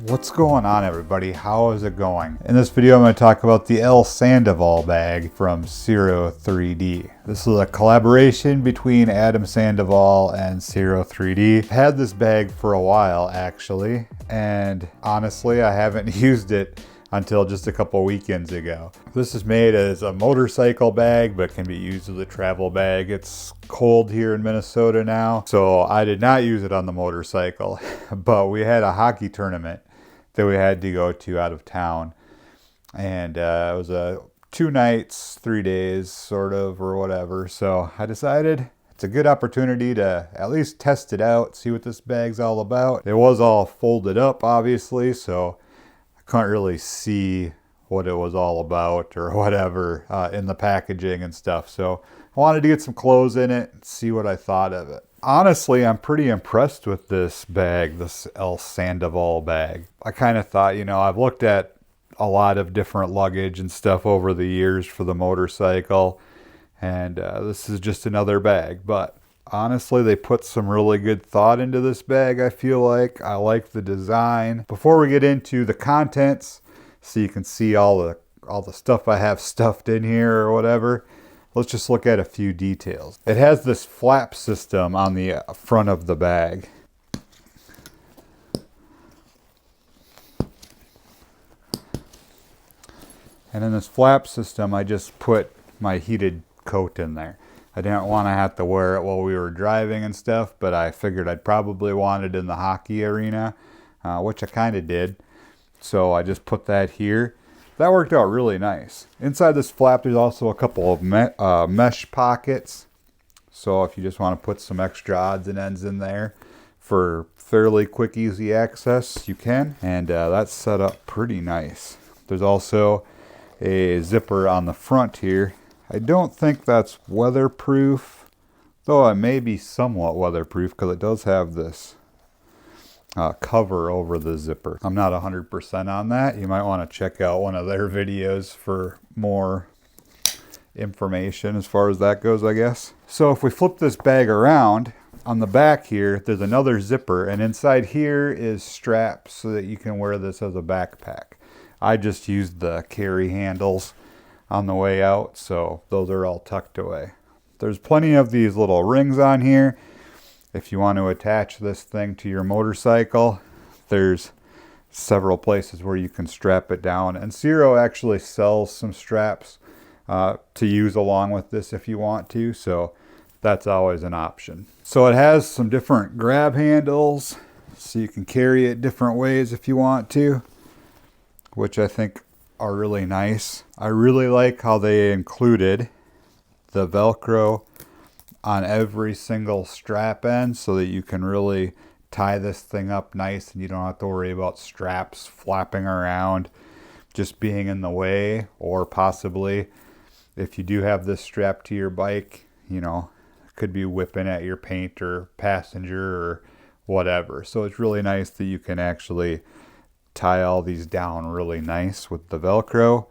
What's going on, everybody? How is it going? In this video I'm going to talk about the Sandoval bag from Ciro 3D. This is a collaboration between Adam Sandoval and Ciro 3D. I've had this bag for a while actually, and honestly I haven't used it until just a couple weekends ago. This is made as a motorcycle bag but can be used as a travel bag. It's cold here in Minnesota now, so I did not use it on the motorcycle, but we had a hockey tournament that we had to go to out of town, and it was a 2 nights, 3 days sort of, or whatever. So I decided it's a good opportunity to at least test it out, see what this bag's all about. It was all folded up obviously, so I couldn't really see what it was all about or whatever in the packaging and stuff. So I wanted to get some clothes in it and see what I thought of it. Honestly, I'm pretty impressed with this bag, this Sandoval bag. I kind of thought, you know, I've looked at a lot of different luggage and stuff over the years for the motorcycle, and this is just another bag. But honestly, they put some really good thought into this bag, I feel like. I like the design. Before we get into the contents, so you can see all the stuff I have stuffed in here or whatever, let's just look at a few details. It has this flap system on the front of the bag. And in this flap system, I just put my heated coat in there. I didn't want to have to wear it while we were driving and stuff, but I figured I'd probably want it in the hockey arena, which I kind of did. So I just put that here. That worked out really nice. Inside this flap, there's also a couple of mesh pockets. So if you just want to put some extra odds and ends in there for fairly quick, easy access, you can. And that's set up pretty nice. There's also a zipper on the front here. I don't think that's weatherproof, though it may be somewhat weatherproof because it does have this cover over the zipper. I'm not 100% on that. You might want to check out one of their videos for more information as far as that goes, I guess. So if we flip this bag around, on the back here, there's another zipper, and inside here is straps so that you can wear this as a backpack. I just used the carry handles on the way out, so those are all tucked away. There's plenty of these little rings on here. If you want to attach this thing to your motorcycle, there's several places where you can strap it down. And Ciro actually sells some straps to use along with this if you want to, so that's always an option. So it has some different grab handles, so you can carry it different ways if you want to, which I think are really nice. I really like how they included the Velcro on every single strap end so that you can really tie this thing up nice and you don't have to worry about straps flapping around just being in the way, or possibly if you do have this strapped to your bike, you know, it could be whipping at your paint or passenger or whatever. So it's really nice that you can actually tie all these down really nice with the Velcro.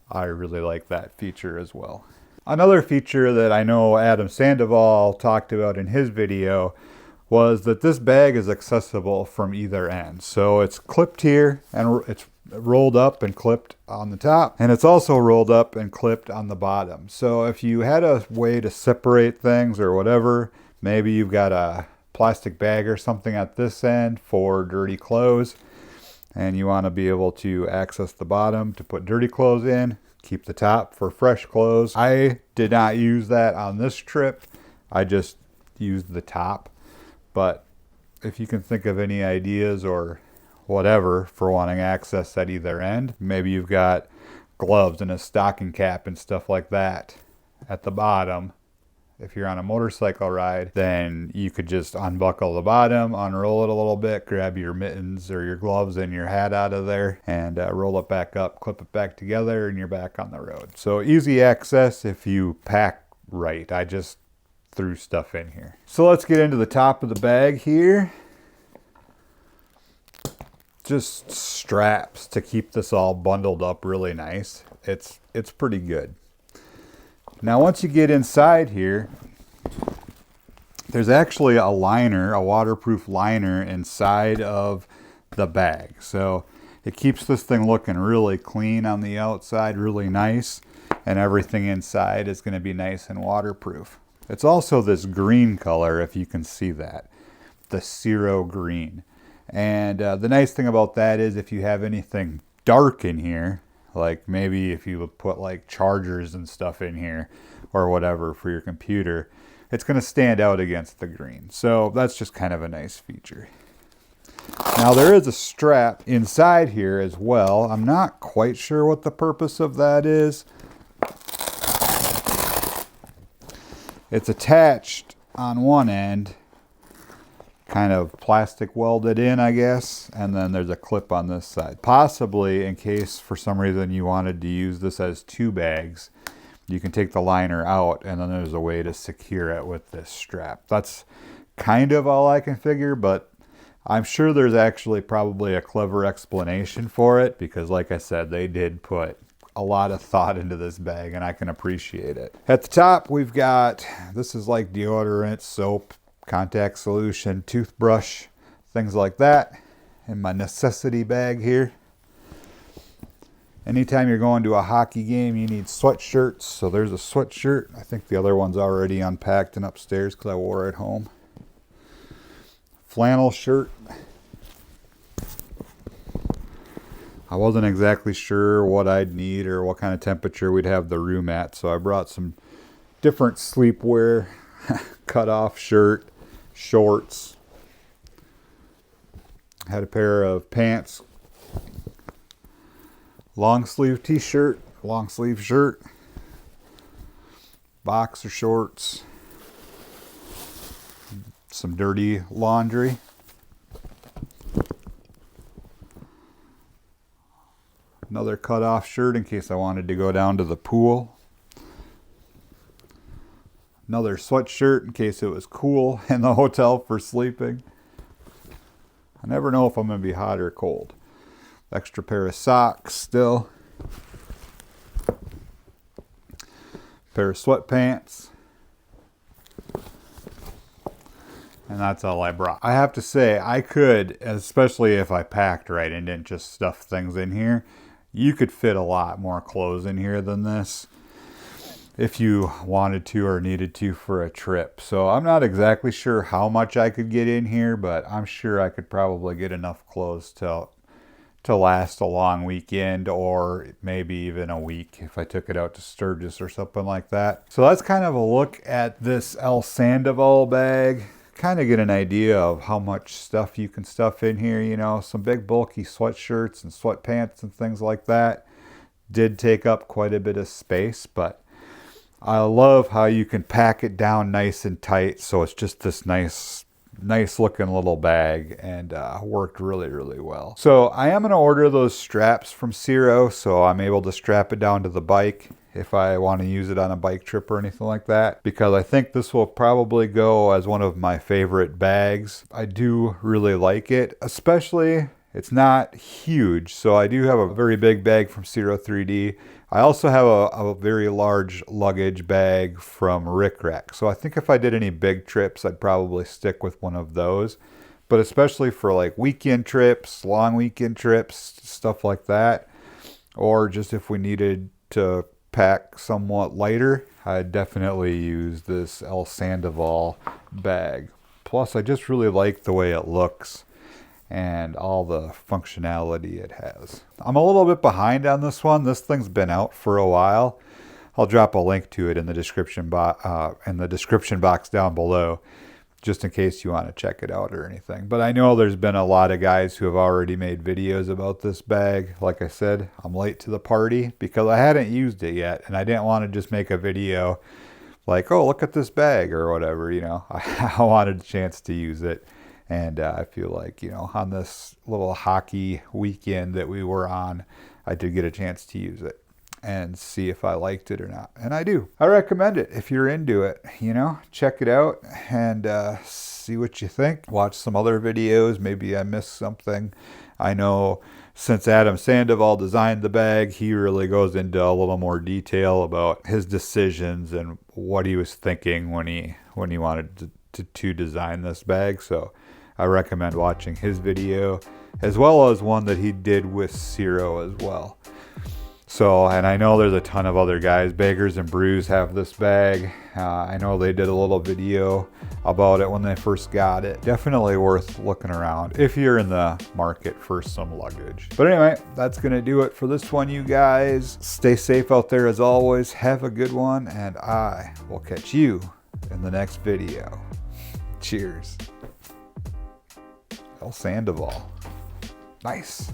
I really like that feature as well. Another feature that I know Adam Sandoval talked about in his video was that this bag is accessible from either end. So it's clipped here, and it's rolled up and clipped on the top, and it's also rolled up and clipped on the bottom. So if you had a way to separate things or whatever, maybe you've got a plastic bag or something at this end for dirty clothes, and you want to be able to access the bottom to put dirty clothes in, keep the top for fresh clothes. I did not use that on this trip. I just used the top. But if you can think of any ideas or whatever for wanting access at either end, maybe you've got gloves and a stocking cap and stuff like that at the bottom. If you're on a motorcycle ride, then you could just unbuckle the bottom, unroll it a little bit, grab your mittens or your gloves and your hat out of there, and roll it back up, clip it back together, and you're back on the road. So easy access if you pack right. I just threw stuff in here. So let's get into the top of the bag here. Just straps to keep this all bundled up really nice. It's pretty good. Now once you get inside here, there's actually a liner, a waterproof liner inside of the bag. So it keeps this thing looking really clean on the outside, really nice, and everything inside is going to be nice and waterproof. It's also this green color, if you can see that, the Ciro green. And the nice thing about that is if you have anything dark in here, like maybe if you would put like chargers and stuff in here or whatever for your computer, it's going to stand out against the green. So that's just kind of a nice feature. Now there is a strap inside here as well. I'm not quite sure what the purpose of that is. It's attached on one end, kind of plastic welded in, I guess, and then there's a clip on this side. Possibly in case for some reason you wanted to use this as 2 bags, you can take the liner out and then there's a way to secure it with this strap. That's kind of all I can figure, but I'm sure there's actually probably a clever explanation for it, because like I said, they did put a lot of thought into this bag and I can appreciate it. At the top we've got, this is like deodorant, soap, contact solution, toothbrush, things like that in my necessity bag here. Anytime you're going to a hockey game, you need sweatshirts. So there's a sweatshirt. I think the other one's already unpacked and upstairs because I wore it home. Flannel shirt. I wasn't exactly sure what I'd need or what kind of temperature we'd have the room at, so I brought some different sleepwear, cut off shirt, shorts. Had a pair of pants, long sleeve t-shirt, long sleeve shirt, boxer shorts, some dirty laundry. Another cut-off shirt in case I wanted to go down to the pool. Another sweatshirt in case it was cool in the hotel for sleeping. I never know if I'm going to be hot or cold. Extra pair of socks still. Pair of sweatpants. And that's all I brought. I have to say, I could, especially if I packed right and didn't just stuff things in here, you could fit a lot more clothes in here than this if you wanted to or needed to for a trip. So I'm not exactly sure how much I could get in here, but I'm sure I could probably get enough clothes to last a long weekend, or maybe even a week if I took it out to Sturgis or something like that. So that's kind of a look at this El Sandoval bag. Kind of get an idea of how much stuff you can stuff in here. You know, some big bulky sweatshirts and sweatpants and things like that did take up quite a bit of space, but I love how you can pack it down nice and tight, so it's just this nice looking little bag, and worked really well. So I am going to order those straps from Ciro so I'm able to strap it down to the bike if I want to use it on a bike trip or anything like that, because I think this will probably go as one of my favorite bags. I do really like it, especially it's not huge, so I do have a very big bag from Ciro 3D. I also have a very large luggage bag from Rick Rack. So I think if I did any big trips, I'd probably stick with one of those. But especially for like weekend trips, long weekend trips, stuff like that, or just if we needed to pack somewhat lighter, I'd definitely use this El Sandoval bag. Plus, I just really like the way it looks and all the functionality it has. I'm a little bit behind on this one. This thing's been out for a while. I'll drop a link to it in the description box down below, just in case you want to check it out or anything. But I know there's been a lot of guys who have already made videos about this bag. Like I said, I'm late to the party because I hadn't used it yet, and I didn't want to just make a video like, oh, look at this bag or whatever, you know. I wanted a chance to use it. And I feel like, you know, on this little hockey weekend that we were on, I did get a chance to use it and see if I liked it or not. And I do. I recommend it if you're into it, you know, check it out and see what you think. Watch some other videos. Maybe I missed something. I know since Adam Sandoval designed the bag, he really goes into a little more detail about his decisions and what he was thinking when he wanted to design this bag. So I recommend watching his video, as well as one that he did with Ciro as well. So, and I know there's a ton of other guys. Bakers and Brews have this bag. I know they did a little video about it when they first got it. Definitely worth looking around if you're in the market for some luggage. But anyway, that's gonna do it for this one, you guys. Stay safe out there as always. Have a good one, and I will catch you in the next video. Cheers. El Sandoval. Nice.